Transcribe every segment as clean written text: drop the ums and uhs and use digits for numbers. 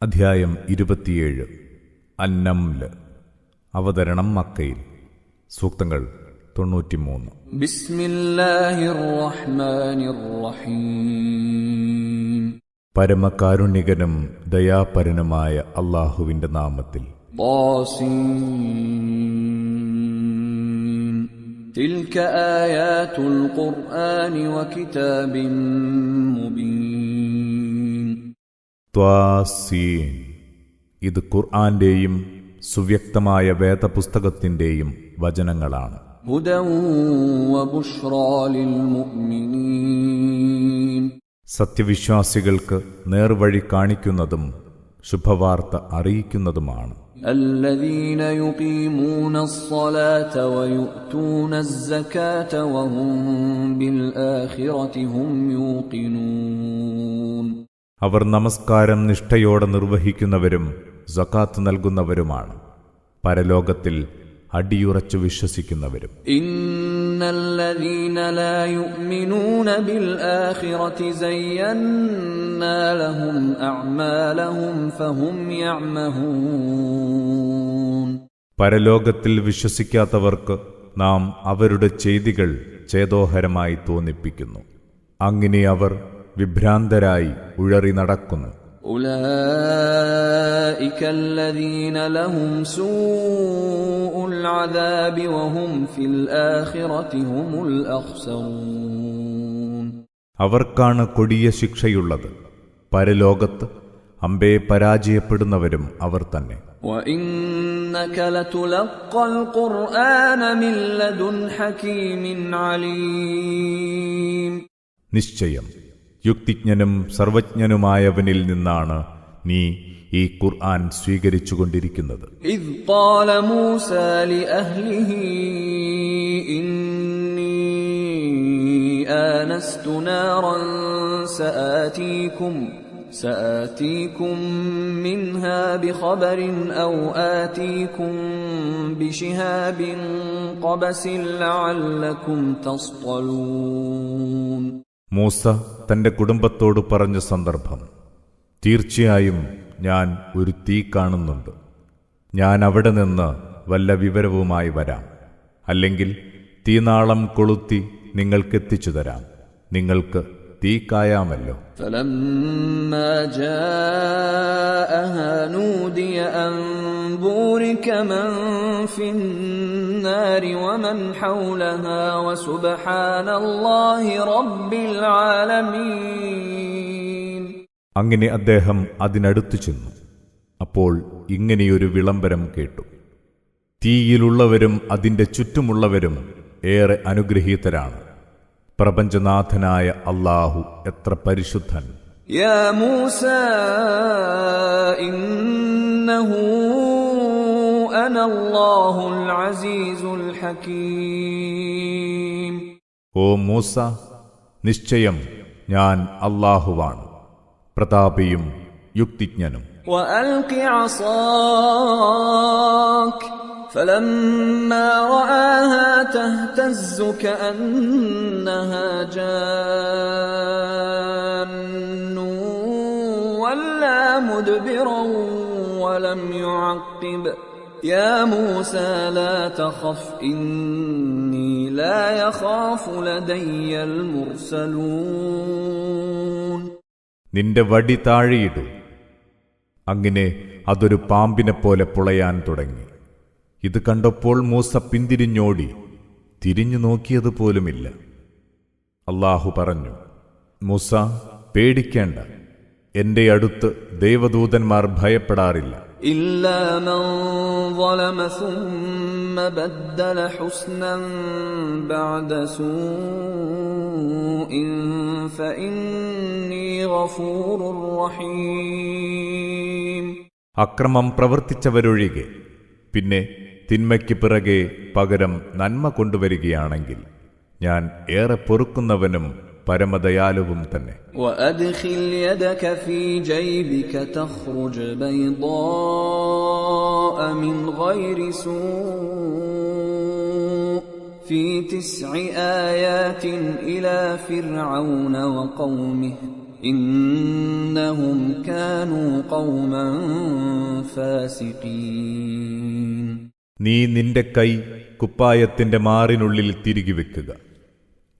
അധ്യായം 27 അന്നംല്. അവതരണം മക്കയിൽ. സൂക്തങ്ങൾ 93. ബിസ്മില്ലാഹിർ റഹ്മാനിർ റഹീം. പരമകാരുണികനും ദയാപരനുമായ അല്ലാഹുവിന്റെ നാമത്തിൽ. ത്വാസീൻ. തിൽക ആയാതുൽ ഖുർആനി വകിതാബിൻ മുബീൻ. ത്വാസീൻ. ഇത് ഖുർആന്റെയും സുവ്യക്തമായ വേദപുസ്തകത്തിന്റെയും വചനങ്ങളാണ്. ഹുദൻ വബുശ്റാ ലിൽ മുഅ്മിനീൻ. സത്യവിശ്വാസികൾക്ക് നേർവഴി കാണിക്കുന്നതും ശുഭവാർത്ത അറിയിക്കുന്നതുമാണ്. الذين يقيمون الصلاة ويؤتون الزكاة وهم بالآخرة هم يوقنون. അവർ നമസ്കാരം നിഷ്ഠയോടെ നിർവഹിക്കുന്നവരും സകാത്ത് നൽകുന്നവരുമാണ്, പരലോകത്തിൽ അടിയുറച്ചു വിശ്വസിക്കുന്നവരും. ഇന്നല്ലദീന ലാ യുഅ്മിനൂന ബിൽ ആഖിറതി സയ്യന്നാ ലഹും അഅ്മാലഹും ഫഹും യഅ്മഹൂൻ. പരലോകത്തിൽ വിശ്വസിക്കാത്തവർക്ക് നാം അവരുടെ ചെയ്തികൾ ചേതോഹരമായി തോന്നിപ്പിക്കുന്നു. അങ്ങനെ അവർ വിഭ്രാന്തരായി ഉഴറി നടക്കുന്നു. ഉലൈക അല്ലദീന ലഹും സൂഉൽ അദാബി വഹും ഫിൽ ആഖിറതി ഹുമുൽ അഖ്സറൂൻ. അവർക്കാണ് കൊടിയ ശിക്ഷയുള്ളത്. പരലോകത്ത് അമ്പേ പരാജയപ്പെടുന്നവരും അവർ തന്നെ. വഇന്നക ലതുലഖൽ ഖുർആന മിൻ ലദുൻ ഹകീമിൻ അലീം. നിശ്ചയം യുക്തിജ്ഞനും സർവജ്ഞനുമായവനിൽ നിന്നാണ് നീ ഈ ഖുർആൻ സ്വീകരിച്ചുകൊണ്ടിരിക്കുന്നത്. ഇദ് ഖാല മൂസാ ലിഅഹ്ലിഹി ഇന്നി ആനസ്തു നാറൻ സആതീകും മിൻഹാ ബിഖബറിൻ ഔ ആതീകും ബിശിഹാബിൻ ഖബസിൻ ലഅല്ലകും തസ്തലൂൻ. മൂസ തന്റെ കുടുംബത്തോട് പറഞ്ഞ സന്ദർഭം: തീർച്ചയായും ഞാൻ ഒരു തീ കാണുന്നുണ്ട്. ഞാൻ അവിടെ നിന്ന് വല്ല വിവരവുമായി വരാം, അല്ലെങ്കിൽ തീനാളം കൊളുത്തി നിങ്ങൾക്കെത്തിച്ചു തരാം. നിങ്ങൾക്ക് തീ കായാമല്ലോ. ഫലമ്മാ ജാഅഹാ നൂദിയ അൻ ബൂരിക മൻ ഫിന്നാരി വമൻ ഹൗലഹാ വസുബ്ഹാനല്ലാഹി റബ്ബിൽ ആലമീൻ. അങ്ങനെ അദ്ദേഹം അതിനടുത്തു ചെന്നു. അപ്പോൾ ഇങ്ങനെയൊരു വിളംബരം കേട്ടു: തീയിലുള്ളവരും അതിന്റെ ചുറ്റുമുള്ളവരും ഏറെ അനുഗ്രഹീതരാണ്. പ്രപഞ്ചനാഥനായ അല്ലാഹു എത്ര പരിശുദ്ധൻ! യാ മൂസാ ഇന്നഹു അനല്ലാഹുൽ അസീസുൽ ഹകീം. ഓ മൂസ, നിശ്ചയം ഞാൻ അല്ലാഹുവാണ്, പ്രതാപിയും യുക്തിജ്ഞനും. വഅൽഖി അസാക فلما رآها تهتز كأنها جان ولا مدبرا ولم يعقب يا موسى لا تخف إني لا يخاف لدي المرسلون. നിന്റെ വടി താഴെയിടൂ. അങ്ങനെ അതൊരു പാമ്പിനെ പോലെ പുളയാൻ തുടങ്ങി. ഇത് കണ്ടപ്പോൾ മൂസ പിന്തിരിഞ്ഞോടി, തിരിഞ്ഞു നോക്കിയതുപോലുമില്ല. അല്ലാഹു പറഞ്ഞു: മൂസ, പേടിക്കേണ്ട. എന്റെ അടുത്ത് ദേവദൂതന്മാർ ഭയപ്പെടാറില്ല. ഇല്ലാ മൻ ളലമ സുമ്മ ബദ്ദല ഹുസ്നൻ ബഅദ സൂഇൻ ഫഇന്നീ ഗഫൂറുർ റഹീം. അക്രമം പ്രവർത്തിച്ചവരൊഴികെ പിന്നെ തിന്മയ്ക്ക് പിറകെ പകരം നന്മ കൊണ്ടുവരികയാണെങ്കിൽ ഞാൻ ഏറെ പൊറുക്കുന്നവനും പരമദയാലുവും തന്നെ. വഅദ്ഖിൽ യദക ഫീ ജൈബിക തഖ്റുജ് ബൈദാഅ മിൻ ഗൈരി സൂഅ في 9 آيات إلى فرعون وقومه إنهم كانوا قوما فاسقين. നീ നിന്റെ കൈ കുപ്പായത്തിന്റെ മാറിനുള്ളിൽ തിരികെ വെക്കുക.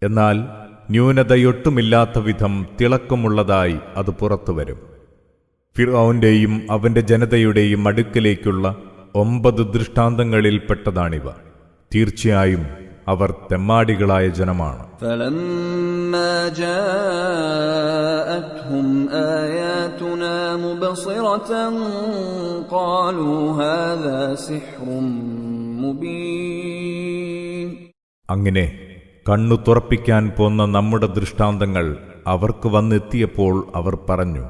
എന്നാൽ ന്യൂനതയൊട്ടുമില്ലാത്ത വിധം തിളക്കമുള്ളതായി അത് പുറത്തുവരും. ഫിർഔന്റെയും അവന്റെ ജനതയുടെയും അടുക്കലേക്കുള്ള 9 ദൃഷ്ടാന്തങ്ങളിൽപ്പെട്ടതാണിവ. തീർച്ചയായും അവർ തെമ്മാടികളായ ജനമാണ്. فلما جاءتهم آياتنا مبصرة قالوا هذا سحر مبين. അങ്ങനെ കണ്ണു തുറപ്പിക്കാൻ പോന്ന നമ്മുടെ ദൃഷ്ടാന്തങ്ങൾ അവർക്ക് വന്നെത്തിയപ്പോൾ അവർ പറഞ്ഞു,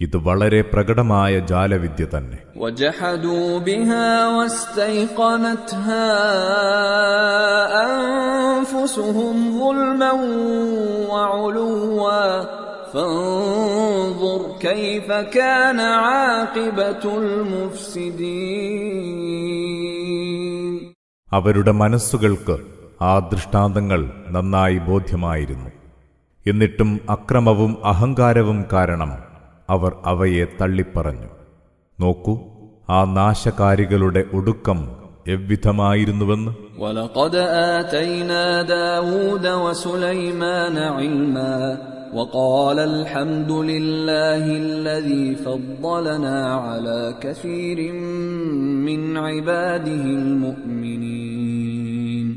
ഇത് വളരെ പ്രകടമായ ജാലവിദ്യ തന്നെ. وجحدوا بها واستيقنتها أنفسهم ظلما وعلوا فانظر كيف كان عاقبة المفسدين. അവരുടെ മനസ്സുകൾക്ക് ആ ദൃഷ്ടാന്തങ്ങൾ നന്നായി ബോധ്യമായിരുന്നു. എന്നിട്ടും അക്രമവും അഹങ്കാരവും കാരണം അവർ അവയെ തള്ളിപ്പറഞ്ഞു. നോക്കൂ, ആ നാശകാരികളുടെ ഒടുക്കം എവ്വിധമായിരുന്നുവെന്ന്. وَلَقَدْ آتَيْنَا دَاوُودَ وَسُلَيْمَانَ عِلْمًا وَقَالَ الْحَمْدُ لِلَّهِ الَّذِي فَضَّلَنَا عَلَى كَثِيرٍ مِّنْ عِبَادِهِ الْمُؤْمِنِينَ.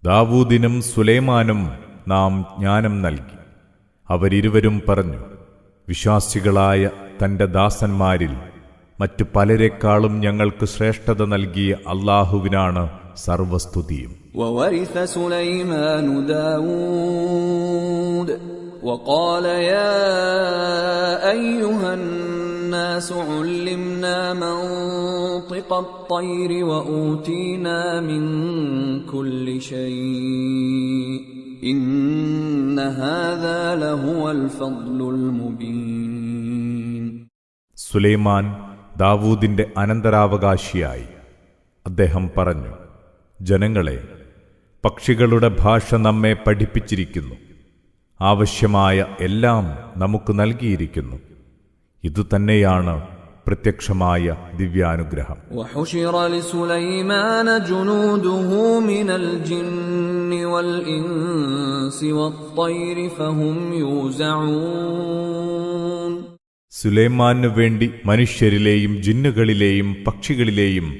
ദാവൂദിനും സുലൈമാനും നാം ജ്ഞാനം നൽകി. അവരിരുവരും പറഞ്ഞു, വിശ്വാസികളായ തന്റെ ദാസന്മാരിൽ മറ്റു പലരെക്കാളും ഞങ്ങൾക്ക് ശ്രേഷ്ഠത നൽകിയ അല്ലാഹുവിനാണ് സർവസ്തുതിയും. وَوَرِثَ سُلَيْمَانُ دَاوُودَ وَقَالَ يَا أَيُّهَا النَّاسُ عُلِّمْنَا مَنطِقَ الطَّيْرِ وَأُوتِينَا مِنْ كُلِّ شَيْءٍ إِنَّ هَذَا لَهُوَ الْفَضْلُ الْمُبِينُ. സുലൈമാൻ ദാവൂദിന്റെ അനന്തരാവകാശിയായി. അദ്ദേഹം പറഞ്ഞു, ജനങ്ങളെ, പക്ഷികളുടെ ഭാഷ നമ്മെ പഠിപ്പിച്ചിരിക്കുന്നു. ആവശ്യമായ എല്ലാം നമുക്ക് നൽകിയിരിക്കുന്നു. ഇതുതന്നെയാണ് പ്രത്യക്ഷമായ ദിവ്യാനുഗ്രഹം. وحشر لسليمان جنوده من الجن والإنس والطير فهم يوزعون. സുലൈമാനു വേണ്ടി മനുഷ്യരിലെയും ജിന്നുകളിലെയും പക്ഷികളിലെയും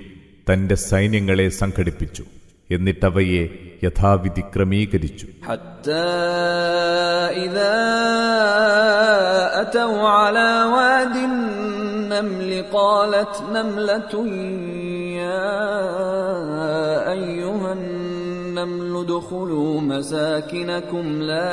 തന്റെ സൈന്യങ്ങളെ സംഘടിപ്പിച്ചു. എന്നിട്ടവയെ യഥാവിധി ക്രമീകരിച്ചു. حتى إذا أتوا على واد النمل قالت نملة يا أيها النمل ادخلوا مساكنكم لا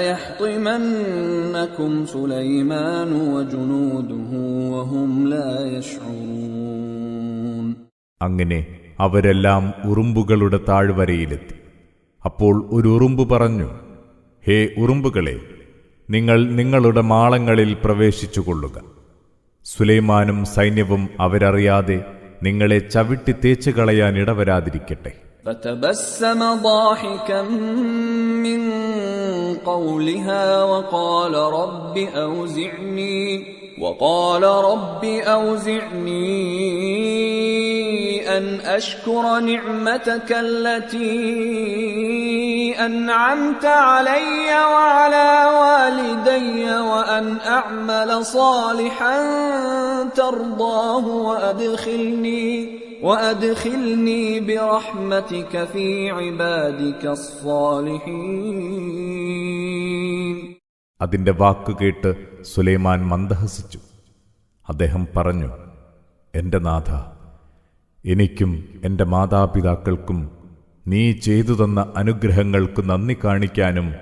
يحطمنكم سليمان وجنوده وهم لا يشعرون. അങ്ങനെ അവരെല്ലാം ഉറുമ്പുകളുടെ താഴ്വരയിലെത്തി. അപ്പോൾ ഒരു ഉറുമ്പ് പറഞ്ഞു, ഹേ ഉറുമ്പുകളെ, നിങ്ങൾ നിങ്ങളുടെ മാളങ്ങളിൽ പ്രവേശിച്ചുകൊള്ളുക. സുലൈമാനും സൈന്യവും അവരറിയാതെ നിങ്ങളെ ചവിട്ടി തേച്ചു കളയാൻ ഇടവരാതിരിക്കട്ടെ. فتبسم ضاحكا من قولها وقال رب أوزعني أن أشكر نعمتك التي أنعمت علي وعلى والدي وأن أعمل صالحا ترضاه وأدخلني برحمتك في عبادك الصالحين. അതിന്റെ വാക്കുകേട്ട് സുലൈമാൻ മന്ദഹസിച്ചു. അദ്ദേഹം പറഞ്ഞു, എന്റെ നാഥ, എനിക്കും എന്റെ മാതാപിതാക്കൾക്കും നീ ചെയ്തു തന്ന അനുഗ്രഹങ്ങൾക്ക് നന്ദി കാണിക്കാനും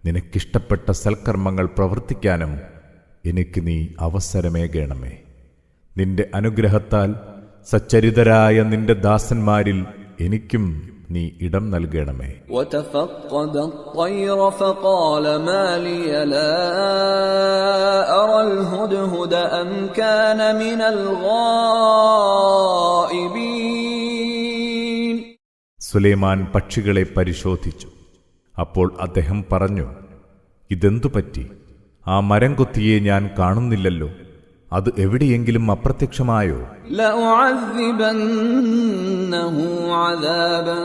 നിനക്കിഷ്ടപ്പെട്ട സൽക്കർമ്മങ്ങൾ പ്രവർത്തിക്കാനും എനിക്ക് നീ അവസരമേകണമേ. നിന്റെ അനുഗ്രഹത്താൽ സച്ചരിതരായ നിന്റെ ദാസന്മാരിൽ എനിക്കും നീ ഇടം നൽകണമേ. وتفقد الطير فقال ما لي لا أرى الهدهد أم كان من الغائبين. സുലൈമാൻ പക്ഷികളെ പരിശോധിച്ചു. അപ്പോൾ അദ്ദേഹം പറഞ്ഞു, ഇതെന്തു പറ്റി? ആ മരംകൊത്തിയെ ഞാൻ കാണുന്നില്ലല്ലോ. അത് എവിടെയെങ്കിലും അപ്രത്യക്ഷമായോ? ലഉഅദ്ദിബന്നഹു അദാബൻ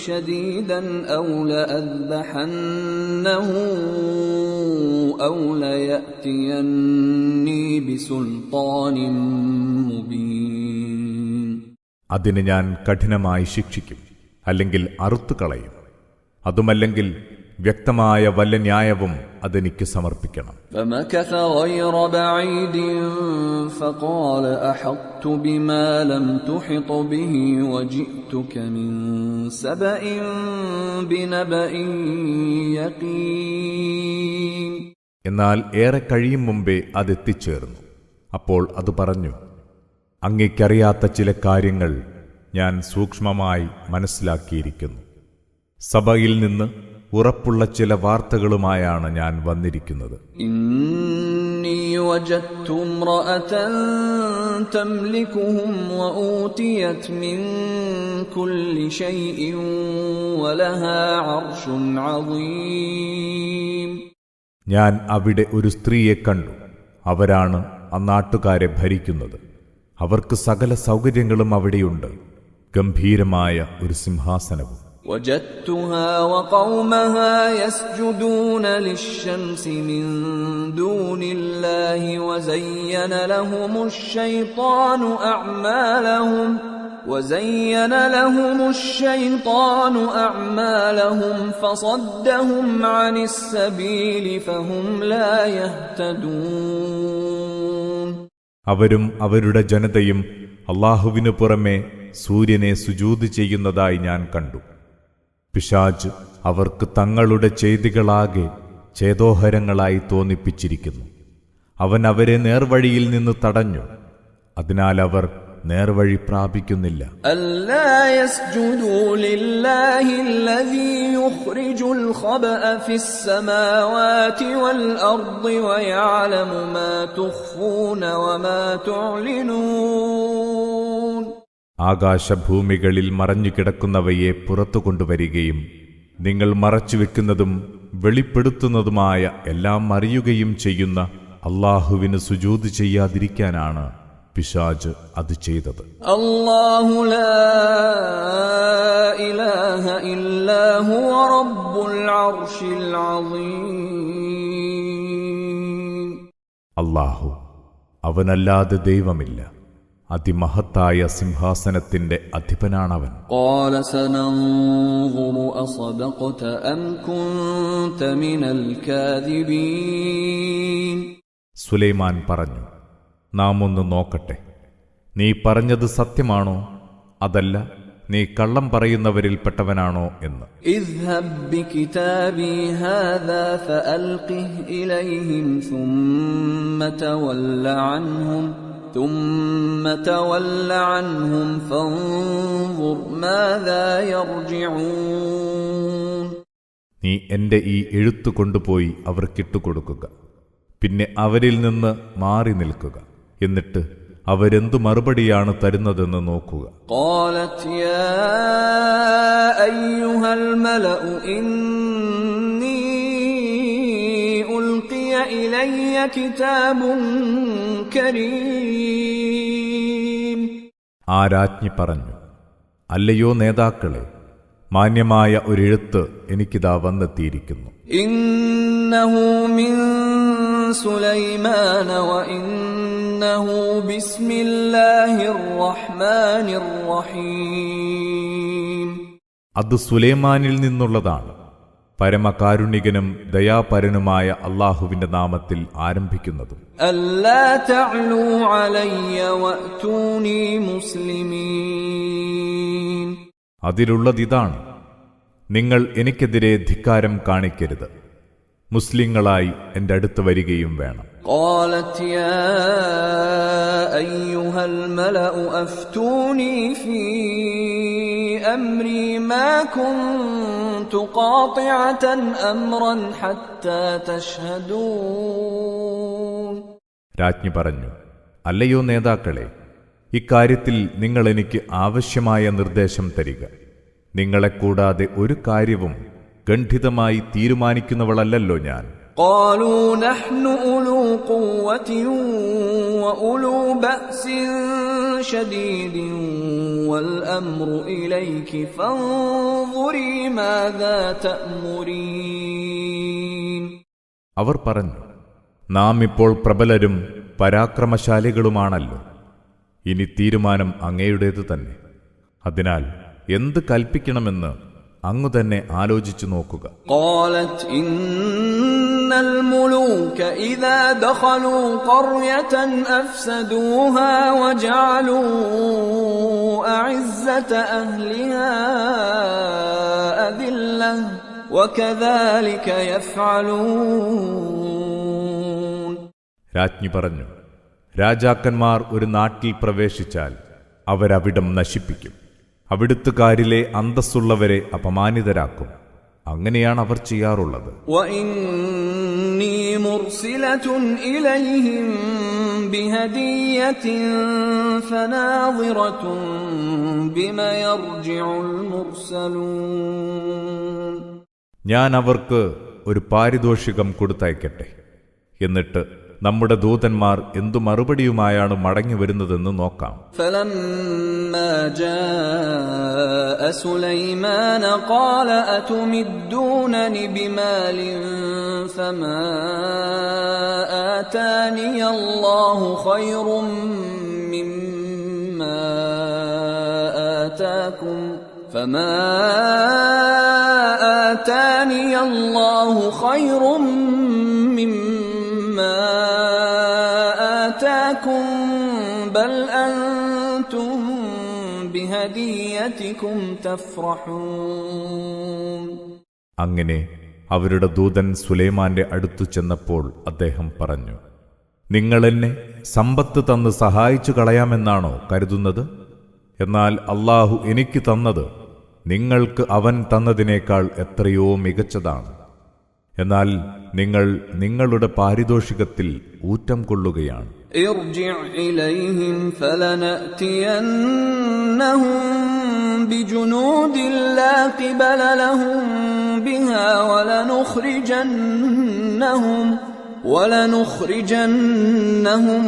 ശദീദൻ ഔ ലഅദ്ബഹന്നഹു ഔ ലയഅതിയന്നി ബിസുൽത്താനിൻ മുബീൻ. അതിന് ഞാൻ കഠിനമായി ശിക്ഷിക്കും, അല്ലെങ്കിൽ അറുത്തുകളയും. അതുമല്ലെങ്കിൽ വ്യക്തമായ വല്ല ന്യായവും അതെനിക്ക് സമർപ്പിക്കണം. فمكث غير بعيد فقال أحطت بما لم تحط به وجئتك من سبأ بنبأ يقين. എന്നാൽ ഏറെ കഴിയും മുമ്പേ അതെത്തിച്ചേർന്നു. അപ്പോൾ അത് പറഞ്ഞു, അങ്ങേക്കറിയാത്ത ചില കാര്യങ്ങൾ ഞാൻ സൂക്ഷ്മമായി മനസ്സിലാക്കിയിരിക്കുന്നു. സബയിൽ നിന്ന് ഉറപ്പുള്ള ചില വാർത്തകളുമായാണ് ഞാൻ വന്നിരിക്കുന്നത്. ഇന്നി വജദ്തു ഇംറഅതൻ തംലികുഹും വഊതിയത് മിൻ കുല്ലി ശൈഇൻ വലഹാ അർശുൻ അദീം. ഞാൻ അവിടെ ഒരു സ്ത്രീയെ കണ്ടു. അവരാണ് ആ നാട്ടുകാരെ ഭരിക്കുന്നത്. അവർക്ക് സകല സൗകര്യങ്ങളും അവിടെയുണ്ട്, ഗംഭീരമായ ഒരു സിംഹാസനവും. وجدتها وقومها يسجدون للشمس من دون الله وزين لهم الشيطان أعمالهم فصدهم عن السبيل فهم لا يهتدون. അവരും അവരുടെ ജനതയും അല്ലാഹുവിനു പുറമെ സൂര്യനെ സുജൂദ് ചെയ്യുന്നതായി ഞാൻ കണ്ടു. പിശാച് അവർക്ക് തങ്ങളുടെ ചെയ്തികളാകെ ചേതോഹരങ്ങളായി തോന്നിപ്പിച്ചിരിക്കുന്നു. അവൻ അവരെ നേർവഴിയിൽ നിന്ന് തടഞ്ഞു. അതിനാൽ അവർ നേർവഴി പ്രാപിക്കുന്നില്ല. അല്ലാ യസ്ജുദൂ ലില്ലാഹി അല്ലദീ യുഖ്രിജുൽ ഖബഅ ഫിസ് സമാവാതി വൽ അർദി വയഅലമു മാ തുഖ്ഫൂന വമാ തുഅ്ലിനൂൻ. ആകാശഭൂമികളിൽ മറഞ്ഞുകിടക്കുന്നവയെ പുറത്തു കൊണ്ടുവരികയും നിങ്ങൾ മറച്ചുവെക്കുന്നതും വെളിപ്പെടുത്തുന്നതുമായ എല്ലാം അറിയുകയും ചെയ്യുന്ന അല്ലാഹുവിന് സുജൂദ് ചെയ്യാതിരിക്കാനാണ് പിശാച് അത് ചെയ്തത്. അല്ലാഹു ലാ ഇലാഹ ഇല്ലാ ഹുവ റബ്ബുൽ അർശിൽ അളീം. അല്ലാഹു, അവനല്ലാതെ ദൈവമില്ല, അതിമഹത്തായ സിംഹാസനത്തിന്റെ അധിപനാണവൻ. ഖാല സനൻദുറു അസദഖത അം കുൻത മിനൽ കാദിബീൻ. സുലൈമാൻ പറഞ്ഞു, നാം ഒന്ന് നോക്കട്ടെ, നീ പറഞ്ഞത് സത്യമാണോ അതല്ല നീ കള്ളം പറയുന്നവരിൽപ്പെട്ടവനാണോ എന്ന്. ഇദ്ഹബ് ബികിതാബി ഹാദാ ഫഅൽഖിഹ് ഇലൈഹിം സുമ്മ തവല്ല അൻഹും ഫൻദുർ മാദാ യർജിഊൻ. നീ എന്റെ ഈ എഴുത്തു കൊണ്ടുപോയി അവർക്കിട്ടുകൊടുക്കുക, പിന്നെ അവരിൽ നിന്ന് മാറി നിൽക്കുക, എന്നിട്ട് അവരെന്തു മറുപടിയാണ് തരുന്നതെന്ന് നോക്കുക. ഖാലത് യാ അയ്യുഹൽ മലഉ ഇന്നി ഉൽഖിയ ഇലയ്യ കിതാബുൻ കരീം. ആ രാജ്ഞി പറഞ്ഞു, അല്ലയോ നേതാക്കളെ, മാന്യമായ ഒരെഴുത്ത് എനിക്കിതാ വന്നെത്തിയിരിക്കുന്നു. ഇന്നഹു മിൻ സുലൈമാന വഇന്നഹു ബിസ്മില്ലാഹിർ റഹ്മാനിർ റഹീം. അത് സുലൈമാനിൽ നിന്നുള്ളതാണ്. പരമകാരുണികനും ദയാപരനുമായ അല്ലാഹുവിന്റെ നാമത്തിൽ ആരംഭിക്കുന്നതും. അല്ലാ തഅലൂ അലയ്യ വഅതൂനി മുസ്ലിമീൻ. അതിലുള്ളതിതാണ്, നിങ്ങൾ എനിക്കെതിരെ ധിക്കാരം കാണിക്കരുത്, മുസ്ലിങ്ങളായി എന്റെ അടുത്ത് വരികയും വേണം. ഖാലത് യാ അയ്യുഹൽ മലഉ അഫ്തൂനി ഫീ അംരി മാ കുൻതു ഖാതിഅതൻ അംറൻ ഹത്താ തശ്ഹദൂൻ. രാജ്ഞി പറഞ്ഞു, അല്ലയോ നേതാക്കളെ, ഇക്കാര്യത്തിൽ നിങ്ങൾ എനിക്ക് ആവശ്യമായ നിർദ്ദേശം തരിക. നിങ്ങളെക്കൂടാതെ ഒരു കാര്യവും ഗണ്ഡിതമായി തീരുമാനിക്കുന്നവളല്ലല്ലോ ഞാൻ. قالوا نحن أولو قوة وأولو بأس شديد والأمر إليك فانظري ماذا تأمرين. അവർ പറഞ്ഞു, നാം ഇപ്പോൾ പ്രബലരും പരാക്രമശാലികളുമാണല്ലോ. ഇനി തീരുമാനം അങ്ങയുടേതു തന്നെ. അതിനാൽ എന്ത് കൽപ്പിക്കണമെന്ന് അങ്ങു തന്നെ ആലോചിച്ചു നോക്കുക. قالت إن الملوك إذا دخلوا قرية أفسدوها وجعلوا أعزة أهلها أذلة وكذلك يفعلون. രാജ്ഞി പറഞ്ഞു, രാജാക്കന്മാർ ഒരു നാട്ടിൽ പ്രവേശിച്ചാൽ അവരവിടം നശിപ്പിക്കും, അവിടുത്തുകാരിലെ അന്തസ്സുള്ളവരെ അപമാനിതരാക്കും. അങ്ങനെയാണ് അവർ ചെയ്യാറുള്ളത്. وإني مرسلة إليهم بهدية فناظرة بما يرجع المرسلون. ഞാൻ അവർക്ക് ഒരു പാരിതോഷികം കൊടുത്തയക്കട്ടെ, എന്നിട്ട് നമ്മുടെ ദൂതന്മാർ എന്തു മറുപടിയുമായാണ് മടങ്ങി വരുന്നതെന്ന് നോക്കാം. فلما جاء سليمان قال أتمدونني بمال فما آتاني الله خير مما آتاكم فما آتاني الله خير مما آتاكم بل أنتم بهديتكم تفرحون. അങ്ങനെ അവരുടെ ദൂതൻ സുലൈമാന്റെ അടുത്തു ചെന്നപ്പോൾ അദ്ദേഹം പറഞ്ഞു, നിങ്ങളെന്നെ സമ്പത്ത് തന്ന് സഹായിച്ചു കളയാമെന്നാണോ കരുതുന്നത്? എന്നാൽ അല്ലാഹു എനിക്ക് തന്നത് നിങ്ങൾക്ക് അവൻ തന്നതിനേക്കാൾ എത്രയോ മികച്ചതാണ്. എന്നാൽ നിങ്ങൾ നിങ്ങളുടെ പാരിതോഷികത്തിൽ ഊറ്റം കൊള്ളുകയാണ്. ارجع إليهم فلنأتينهم بجنود لا قبل لهم بها ولنخرجنهم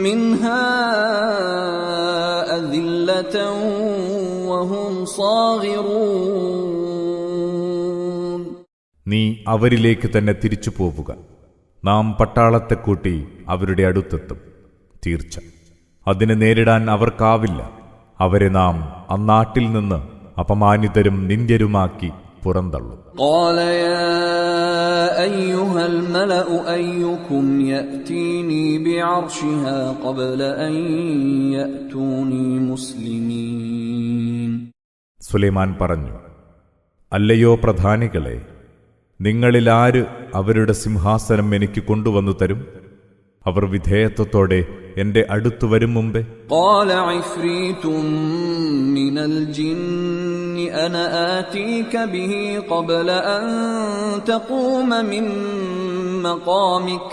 منها أذلة وهم صاغرون. നീ അവരിലേക്ക് തന്നെ തിരിച്ചു പോവുക. നാം പട്ടാളത്തെ കൂട്ടി അവരുടെ അടുത്തെത്തും. തീർച്ച അതിനെ നേരിടാൻ അവർക്കാവില്ല. അവരെ നാം അന്നാട്ടിൽ നിന്ന് അപമാനിതരും നിന്ദ്യരുമാക്കി പുറന്തള്ളും. قال يا أيها الملأ أيكم يأتيني بعرشها قبل أن يأتوني مسلمين. സുലൈമാൻ പറഞ്ഞു, അല്ലയോ പ്രധാനികളെ, നിങ്ങളിലാര് അവരുടെ സിംഹാസനം എനിക്ക് കൊണ്ടുവന്നു തരും? അവർ വിധേയത്വത്തോടെ എന്റെ അടുത്തു വരും മുമ്പേ. قال عفريت من الجن أنا آتيك به قبل أن تقوم من مقامك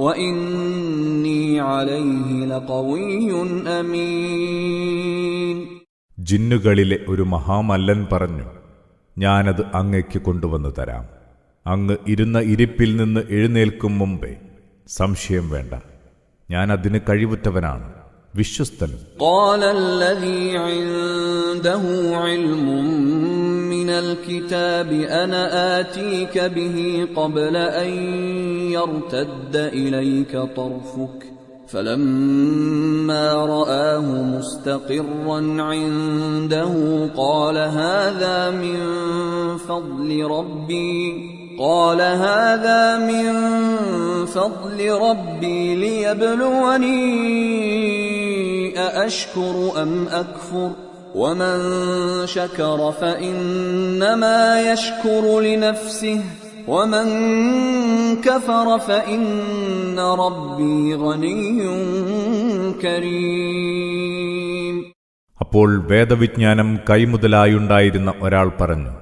وإني عليه لقوي أمين. ജിന്നുകളിലെ ഒരു മഹാമല്ലൻ പറഞ്ഞു, ഞാനത് അങ്ങയ്ക്ക് കൊണ്ടുവന്നു തരാം. അങ്ങ് ഇരുന്ന ഇരിപ്പിൽ നിന്ന് എഴുന്നേൽക്കും മുമ്പേ. സംശയം വേണ്ട, ഞാൻ അതിന് കഴിവുറ്റവനാണ്, വിശ്വസ്തനും. قال الذي عنده علم من الكتاب أنا آتيك به قبل أن يرتد إليك طرفك فلما رآه مستقرا عنده قال هذا من فضل ربي ليبلوني أأشكر أم أكفر ومن شكر فإنما يشكر لنفسه ومن كفر فإن ربي غني كريم. അപ്പോൾ വേദവിജ്ഞാനം കൈമുതലായുണ്ടായിരുന്ന ഒരാൾ പറഞ്ഞു,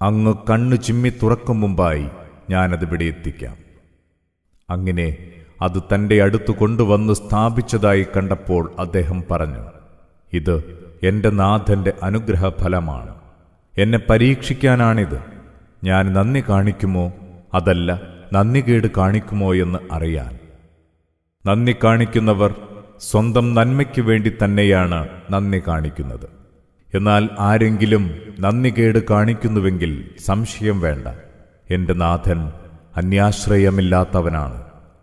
അങ്ങ് കണ്ണു ചിമ്മി തുറക്കും മുമ്പായി ഞാനത് ഇവിടെ എത്തിക്കാം. അങ്ങനെ അത് തന്റെ അടുത്തു കൊണ്ടുവന്ന് സ്ഥാപിച്ചതായി കണ്ടപ്പോൾ അദ്ദേഹം പറഞ്ഞു, ഇത് എന്റെ നാഥന്റെ അനുഗ്രഹഫലമാണ്, എന്നെ പരീക്ഷിക്കാനാണിത്. ഞാൻ നന്ദി കാണിക്കുമോ അതല്ല നന്ദികേട് കാണിക്കുമോ എന്ന് അറിയാൻ. നന്ദി കാണിക്കുന്നവർ സ്വന്തം നന്മയ്ക്കു വേണ്ടി തന്നെയാണ് നന്ദി കാണിക്കുന്നത്. എന്നാൽ ആരെങ്കിലും നന്ദികേട് കാണിക്കുന്നുവെങ്കിൽ സംശയം വേണ്ട, എന്റെ നാഥൻ അന്യാശ്രയമില്ലാത്തവനാണ്,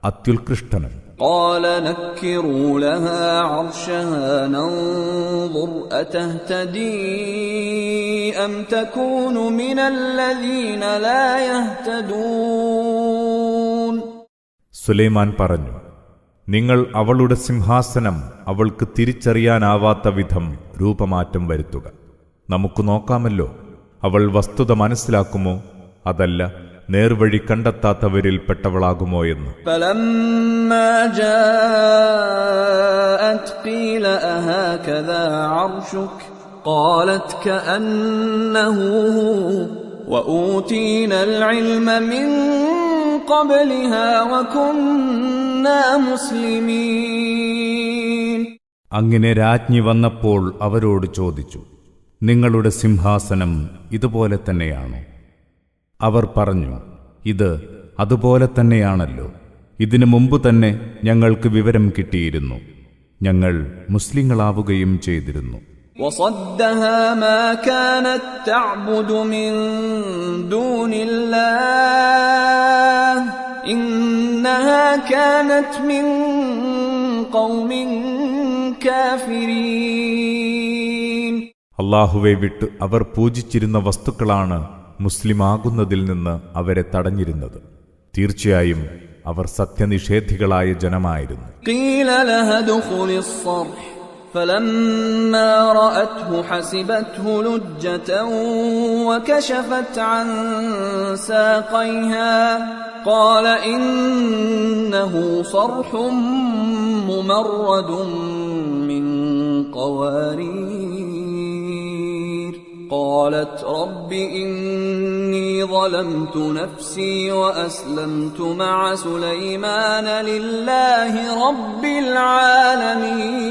അത്യുത്കൃഷ്ടനും. قال نكروا لها عرشها ننظر أتهتدي أم تكون من الذين لا يهتدون. സുലൈമാൻ പറഞ്ഞു, നിങ്ങൾ അവളുടെ സിംഹാസനം അവൾക്ക് തിരിച്ചറിയാനാവാത്ത വിധം രൂപമാറ്റം വരുത്തുക. നമുക്ക് നോക്കാമല്ലോ, അവൾ വസ്തുത മനസ്സിലാക്കുമോ അതല്ല നേർവഴി കണ്ടെത്താത്തവരിൽ പെട്ടവളാകുമോ എന്ന്. فلما جاءت قيل أهكذا عرشك قالت كأنه هو وأوتينا العلم من قبلها وكنا مسلمين. അങ്ങനെ രാജ്ഞി വന്നപ്പോൾ അവരോട് ചോദിച്ചു, നിങ്ങളുടെ സിംഹാസനം ഇതുപോലെ തന്നെയാണോ? അവർ പറഞ്ഞു, ഇത് അതുപോലെ തന്നെയാണല്ലോ. ഇതിനു മുമ്പ് തന്നെ ഞങ്ങൾക്ക് വിവരം കിട്ടിയിരുന്നു, ഞങ്ങൾ മുസ്ലിങ്ങളാവുകയും ചെയ്തിരുന്നു. وصدها ما كانت تعبد من دون الله إنها كانت من قوم كافرين. അല്ലാഹുവെ വിട്ട് അവർ പൂജിച്ചിരുന്ന വസ്തുക്കളാണ് മുസ്ലിമാകുന്നതിൽ നിന്ന് അവരെ തടഞ്ഞിരുന്നത്. തീർച്ചയായും അവർ സത്യനിഷേധികളായ ജനമായിരുന്നു. قيل لها ادخل الصرح فلما رأته حسبته لجة وكشفت عن ساقيها قال إنه صرح ممرد من قوارير قالت رب إني ظلمت نفسي وأسلمت مع سليمان لله رب العالمين.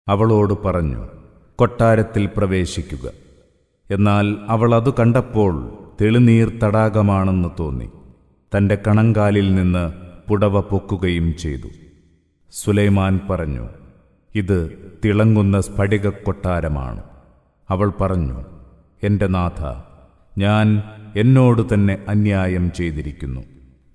അവളോട് പറഞ്ഞു, കൊട്ടാരത്തിൽ പ്രവേശിക്കുക. എന്നാൽ അവൾ അതു കണ്ടപ്പോൾ തെളിനീർ തടാകമാണെന്ന് തോന്നി. തന്റെ കണങ്കാലിൽ നിന്ന് പുടവ പൊക്കുകയും ചെയ്തു. സുലൈമാൻ പറഞ്ഞു, ഇത് തിളങ്ങുന്ന സ്ഫടിക കൊട്ടാരമാണ്. അവൾ പറഞ്ഞു, എന്റെ നാഥ, ഞാൻ എന്നോട് തന്നെ അന്യായം ചെയ്തിരിക്കുന്നു.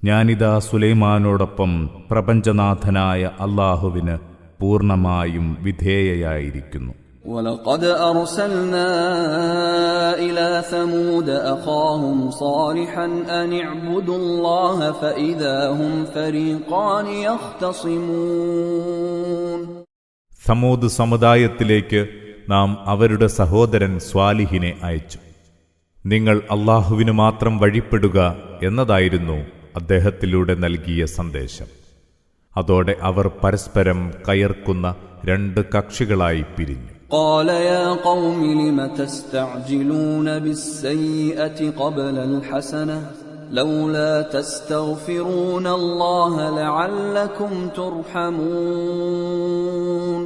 ഞാനിതാ സുലൈമാനോടൊപ്പം പ്രപഞ്ചനാഥനായ അല്ലാഹുവിന് പൂർണ്ണമായും വിധേയയായിരിക്കുന്നു. ولقد أرسلنا إلى ثمود أخاهم صالحا أن اعبدوا الله فإذا هم فريقان يختصمون. സമൂദ് സമുദായത്തിലേക്ക് നാം അവരുടെ സഹോദരൻ സ്വാലിഹിനെ അയച്ചു. നിങ്ങൾ അല്ലാഹുവിനു മാത്രം വഴിപ്പെടുക എന്നതായിരുന്നു അദ്ദേഹത്തിലൂടെ നൽകിയ സന്ദേശം. അതോടെ അവർ പരസ്പരം കയർക്കുന്ന രണ്ട് കക്ഷികളായി പിരിഞ്ഞു. قال يا قوم لم تستعجلون بالسيئة قبل الحسنة لولا تستغفرون الله لعلكم ترحمون.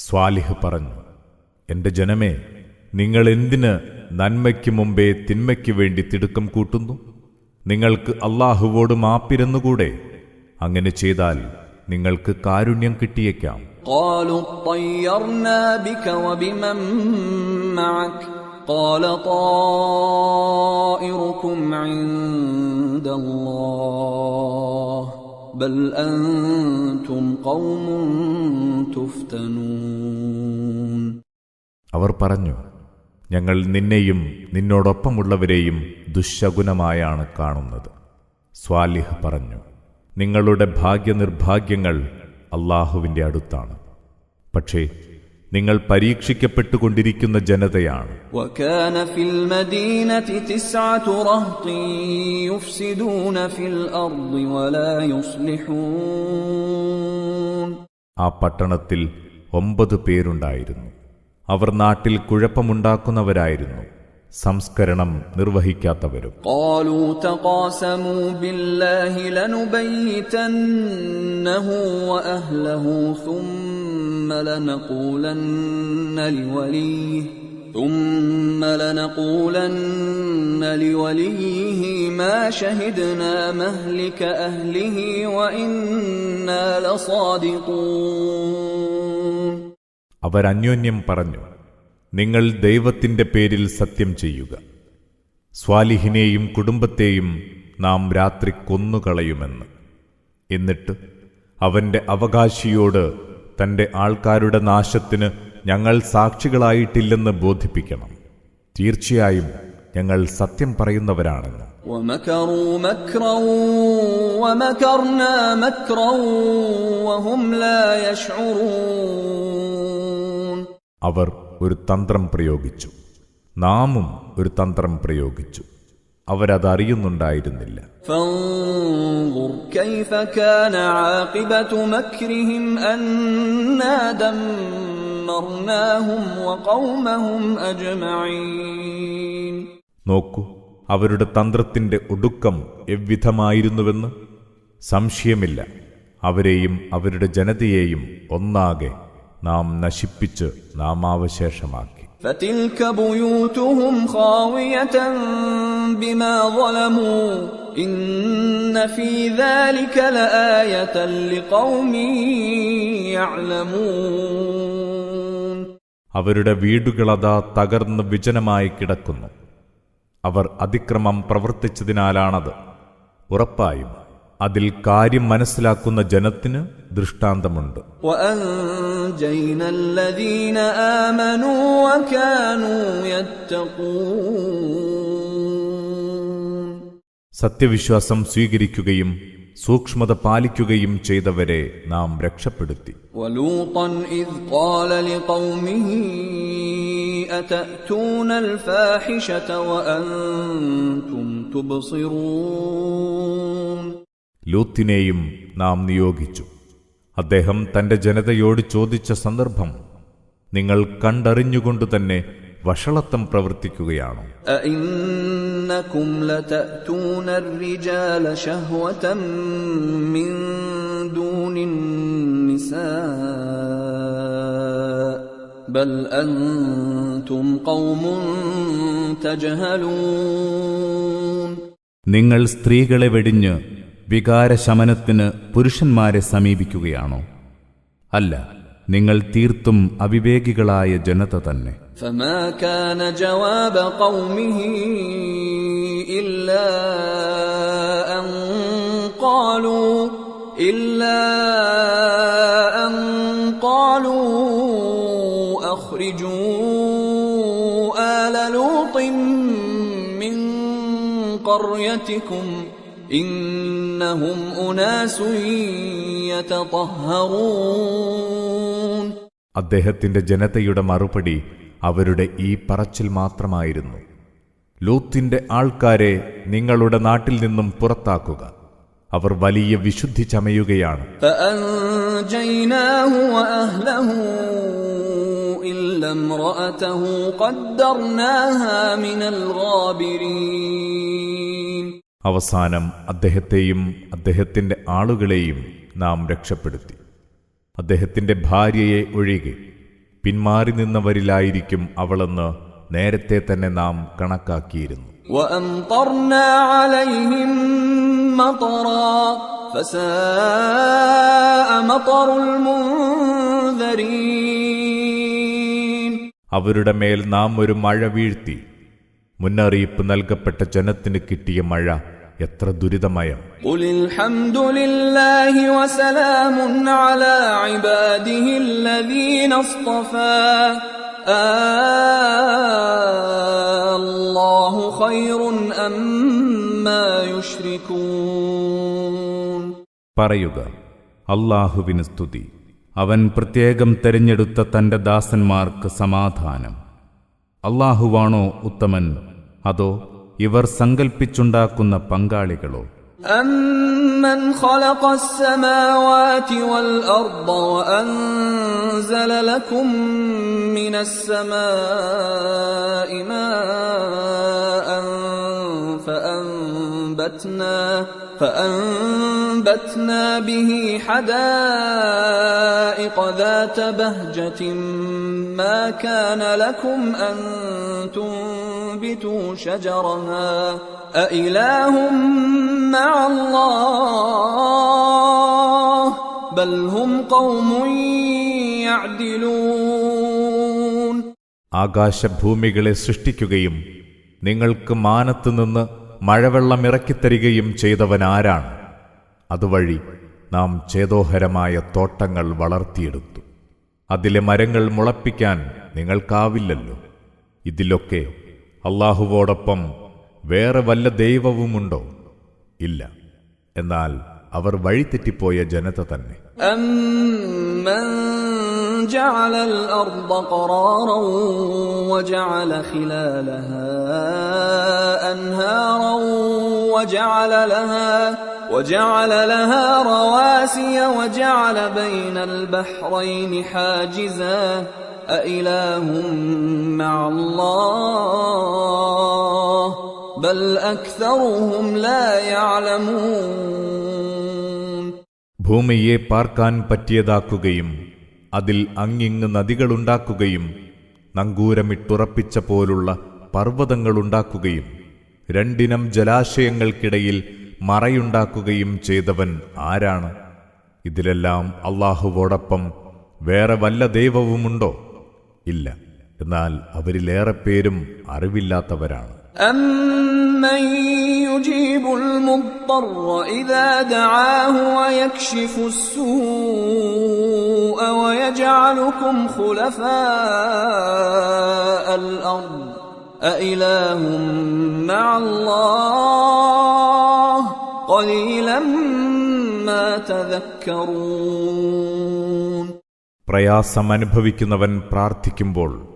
സ്വാലിഹ് പറഞ്ഞു, എന്റെ ജനമേ, നിങ്ങൾ എന്തിന് നന്മയ്ക്ക് മുമ്പേ തിന്മയ്ക്ക് വേണ്ടി തിടുക്കം കൂട്ടുന്നു? നിങ്ങൾക്ക് അല്ലാഹുവോട് മാപ്പിരന്നുകൂടെ? അങ്ങനെ ചെയ്താൽ നിങ്ങൾക്ക് കാരുണ്യം കിട്ടിയേക്കാം. قالوا طيرنا بك وبمن معك قال طائركم عند الله بل أنتم قوم تفتنون. അവർ പറഞ്ഞു, ഞങ്ങൾ നിന്നെയും നിന്നോടൊപ്പമുള്ളവരെയും ദുശ്ശകുനമായാണ് കാണുന്നത്. സ്വാലിഹ് പറഞ്ഞു, നിങ്ങളുടെ ഭാഗ്യനിർഭാഗ്യങ്ങൾ അല്ലാഹുവിന്റെ അടുത്താണ്, പക്ഷേ നിങ്ങൾ പരീക്ഷിക്കപ്പെട്ടുകൊണ്ടിരിക്കുന്ന ജനതയാണ്. وكان في المدينة 9 رهط يفسدون في الأرض ولا يصلحون. ആ പട്ടണത്തിൽ 9 പേരുണ്ടായിരുന്നു. അവർ നാട്ടിൽ കുഴപ്പമുണ്ടാക്കുന്നവരായിരുന്നു, സംസ്കരണം നിർവഹിക്കാത്തവരും. قالوا تقاسموا بالله لنبيتنه وأهله ثم ثم لنقولن لوليه ما شهدنا مهلك أهله وإنا لصادقون. അവരന്യോന്യം പറഞ്ഞു, നിങ്ങൾ ദൈവത്തിന്റെ പേരിൽ സത്യം ചെയ്യുക, സ്വാലിഹിനെയും കുടുംബത്തെയും നാം രാത്രി കൊന്നുകളയുമെന്ന്. എന്നിട്ട് അവന്റെ അവകാശിയോട് തന്റെ ആൾക്കാരുടെ നാശത്തിന് ഞങ്ങൾ സാക്ഷികളായിട്ടില്ലെന്ന് ബോധിപ്പിക്കണം. തീർച്ചയായും ഞങ്ങൾ സത്യം പറയുന്നവരാണെന്ന്. وَمَكَرُوا مَكْرًا وَمَكَرْنَا مَكْرًا وَهُمْ لَا يَشْعُرُونَ. അവർ ഒരു തന്ത്രം പ്രയോഗിച്ചു, നാമും ഒരു തന്ത്രം പ്രയോഗിച്ചു, അവരതറിയുന്നുണ്ടായിരുന്നില്ല. فانظر كيف كان عاقبة مكرهم أنا دمرناهم وقومهم أجمعين. നോക്കൂ, അവരുടെ തന്ത്രത്തിന്റെ ഒടുക്കം എവ്വിധമായിരുന്നുവെന്ന്. സംശയമില്ല, അവരെയും അവരുടെ ജനതയെയും ഒന്നാകെ നാം നശിപ്പിച്ച് നാമാവശേഷമാക്കി. فتلك بيوتهم خاوية بما ظلموا إن في ذلك لآية لقوم يعلمون. അവരുടെ വീടുകളതാ തകർന്ന് വിജനമായി കിടക്കുന്നു. അവർ അതിക്രമം പ്രവർത്തിച്ചതിനാലാണത്. ഉറപ്പായും അതിൽ കാര്യം മനസ്സിലാക്കുന്ന ജനത്തിന് ദൃഷ്ടാന്തമുണ്ട്. وَأَنجَيْنَا الَّذِينَ آمَنُوا وَكَانُوا يَتَّقُونَ. സത്യവിശ്വാസം സ്വീകരിക്കുകയും സൂക്ഷ്മത പാലിക്കുകയും ചെയ്തവരെ നാം രക്ഷപ്പെടുത്തി. وَلُوطًا إِذْ قَالَ لِقَوْمِهِ أَتَأْتُونَ الْفَاحِشَةَ وَأَنْتُمْ تُبْصِرُونَ. ലൂത്തിനെയും നാം നിയോഗിച്ചു. അദ്ദേഹം തന്റെ ജനതയോട് ചോദിച്ച സന്ദർഭം, നിങ്ങൾ കണ്ടറിഞ്ഞുകൊണ്ടു തന്നെ വഷളത്വം പ്രവർത്തിക്കുകയാണോ? أَإِنَّكُمْ لَتَأْتُونَ الرِّجَالَ شَهْوَةً مِّن دُونِ النِّسَاءِ بَلْ أَنْتُمْ قَوْمٌ تَجْهَلُونَ. നിങ്ങൾ സ്ത്രീകളെ വെടിഞ്ഞ് വികാരശമനത്തിന് പുരുഷന്മാരെ സമീപിക്കുകയാണോ? അല്ല, നിങ്ങൾ തീർത്തും അവിവേകികളായ ജനത തന്നെ. فما كان جواب قومه إلا أن قالوا أخرجوا آل لوط من قريتكم إنهم أناس يتطهرون. അദ്ദേഹത്തിന്റെ ജനതയുടെ മറുപടി അവരുടെ ഈ പറച്ചിൽ മാത്രമായിരുന്നു, ലൂത്തിന്റെ ആൾക്കാരെ നിങ്ങളുടെ നാട്ടിൽ നിന്നും പുറത്താക്കുക, അവർ വലിയ വിശുദ്ധി ചമയുകയാണ്. فأنجيناه وأهله إلا امرأته قدرناها من الغابرين. അവസാനം അദ്ദേഹത്തെയും അദ്ദേഹത്തിന്റെ ആളുകളെയും നാം രക്ഷപ്പെടുത്തി. അദ്ദേഹത്തിന്റെ ഭാര്യയെ ഒഴികെ പിന്മാറി നിന്നവരിലായിരിക്കും അവളെന്ന് നേരത്തെ തന്നെ നാം കണക്കാക്കിയിരുന്നു. وأمطرنا عليهم مطرا فساء مطر المنذرين. അവരുടെ മേൽ നാം ഒരു മഴ വീഴ്ത്തി. മുന്നറിയിപ്പ് നൽകപ്പെട്ട ജനത്തിന് കിട്ടിയ മഴ എത്ര ദുരിതമയം. قل الحمد لله وسلام على عباده الذين اصطفى الله خير أما يشركون. പറയുക, അല്ലാഹുവിന് സ്തുതി, അവൻ പ്രത്യേകം തെരഞ്ഞെടുത്ത തന്റെ ദാസന്മാർക്ക് സമാധാനം. അല്ലാഹുവാണോ ഉത്തമൻ, അതോ ഇവർ സങ്കൽപ്പിച്ചുണ്ടാക്കുന്ന പങ്കാളികളോ? أَمَّنْ خَلَقَ السَّمَاوَاتِ وَالْأَرْضَ وَأَنزَلَ لَكُم مِّنَ السَّمَاءِ مَاءً فأنبتنا به حدائق ذات بهجة ما كان لكم أن تنبتوا شجرها أإله مع الله بل هم قوم يعدلون. ആകാശഭൂമികളെ സൃഷ്ടിക്കുകയും നിങ്ങൾക്ക് മാനത്തുനിന്ന് മഴവെള്ളം ഇറക്കിത്തരികയും ചെയ്തവനാരാണ്? അതുവഴി നാം ചേതോഹരമായ തോട്ടങ്ങൾ വളർത്തിയെടുത്തു. അതിലെ മരങ്ങൾ മുളപ്പിക്കാൻ നിങ്ങൾക്കാവില്ലല്ലോ. ഇതിലൊക്കെ അല്ലാഹുവോടൊപ്പം വേറെ വല്ല ദൈവവുമുണ്ടോ? ഇല്ല. എന്നാൽ അവർ വഴിതെറ്റിപ്പോയ ജനത തന്നെ. أَمَّنْ جَعَلَ الْأَرْضَ قَرَارًا وَجَعَلَ خِلَالَهَا أَنْهَارًا وَجَعَلَ لَهَا رَوَاسِيَ وَجَعَلَ بَيْنَ الْبَحْرَيْنِ حَاجِزًا أَإِلَٰهٌ مَّعَ اللَّهِ بَلْ أَكْثَرُهُمْ لَا يَعْلَمُونَ. ഭൂമിയെ പാർക്കാൻ പറ്റിയതാക്കുകയും അതിൽ അങ്ങിങ്ങ് നദികളുണ്ടാക്കുകയും നങ്കൂരമിട്ടുറപ്പിച്ച പോലുള്ള പർവ്വതങ്ങളുണ്ടാക്കുകയും രണ്ടിനം ജലാശയങ്ങൾക്കിടയിൽ മറയുണ്ടാക്കുകയും ചെയ്തവൻ ആരാണ്? ഇതിലെല്ലാം അല്ലാഹുവോടൊപ്പം വേറെ വല്ല ദൈവവുമുണ്ടോ? ഇല്ല. എന്നാൽ അവരിലേറെ പേരും അറിവില്ലാത്തവരാണ്. أَمَّن يُجِيبُ الْمُضْطَرَّ إِذَا دَعَاهُ وَيَكْشِفُ السُّوءَ وَيَجْعَلُكُمْ خُلَفَاءَ الْأَرْضِ أَإِلَٰهٌ مَّعَ اللَّهِ قَلِيلًا مَّا تَذَكَّرُونَ. പ്രയാസമനുഭവിക്കുന്നവൻ പ്രാർത്ഥിക്കുമ്പോൾ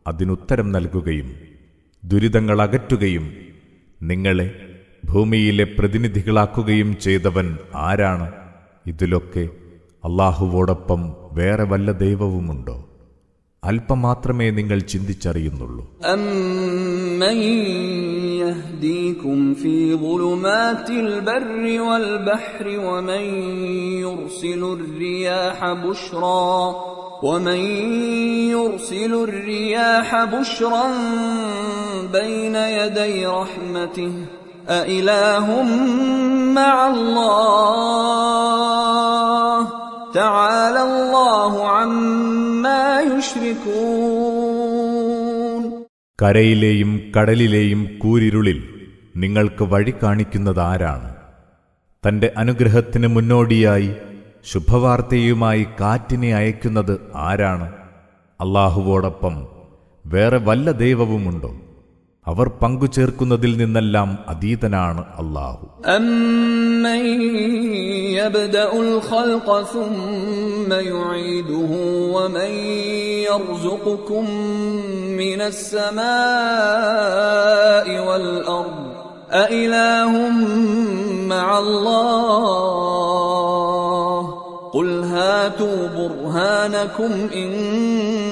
അതിനുത്തരം നൽകുകയും ദുരിതങ്ങൾ അകറ്റുകയും നിങ്ങളെ ഭൂമിയിലെ പ്രതിനിധികളാക്കുകയും ചെയ്തവൻ ആരാണ്? ഇതിലൊക്കെ അല്ലാഹുവോടൊപ്പം വേറെ വല്ല ദൈവവുമുണ്ടോ? അല്പം മാത്രമേ നിങ്ങൾ ചിന്തിച്ചറിയുന്നുള്ളൂ. أَمَّن يَهْدِيكُمْ فِي ظُلُمَاتِ الْبَرِّ وَالْبَحْرِ وَمَن يُرْسِلُ الرِّيَاحَ بُشْرًا بَيْنَ يَدَيْ رَحْمَتِهِ أَإِلَٰهٌ مَّعَ اللَّهِ تَعَالَى اللَّهُ عَمَّا يُشْرِكُونَ. കരയിലെയും കടലിലെയും കൂരിരുളിൽ നിങ്ങൾക്ക് വഴി കാണിക്കുന്നതാരാണ്? തന്റെ അനുഗ്രഹത്തിന് മുന്നോടിയായി ശുഭവാർത്തയുമായി കാറ്റിനെ അയക്കുന്നത് ആരാണ്? അല്ലാഹുവോടൊപ്പം വേറെ വല്ല ദൈവവുമുണ്ടോ? അവർ പങ്കുചേർക്കുന്നതിൽ നിന്നെല്ലാം അതീതനാണ് അല്ലാഹു. أَمَّن يَبْدَأُ الْخَلْقَ ثُمَّ يُعِيدُهُ وَمَن يَرْزُقُكُم مِّنَ السَّمَاءِ وَالْأَرْضِ أَإِلَٰهٌ مَّعَ اللَّهِ قُلْ هَاتُوا بُرْهَانَكُمْ إِن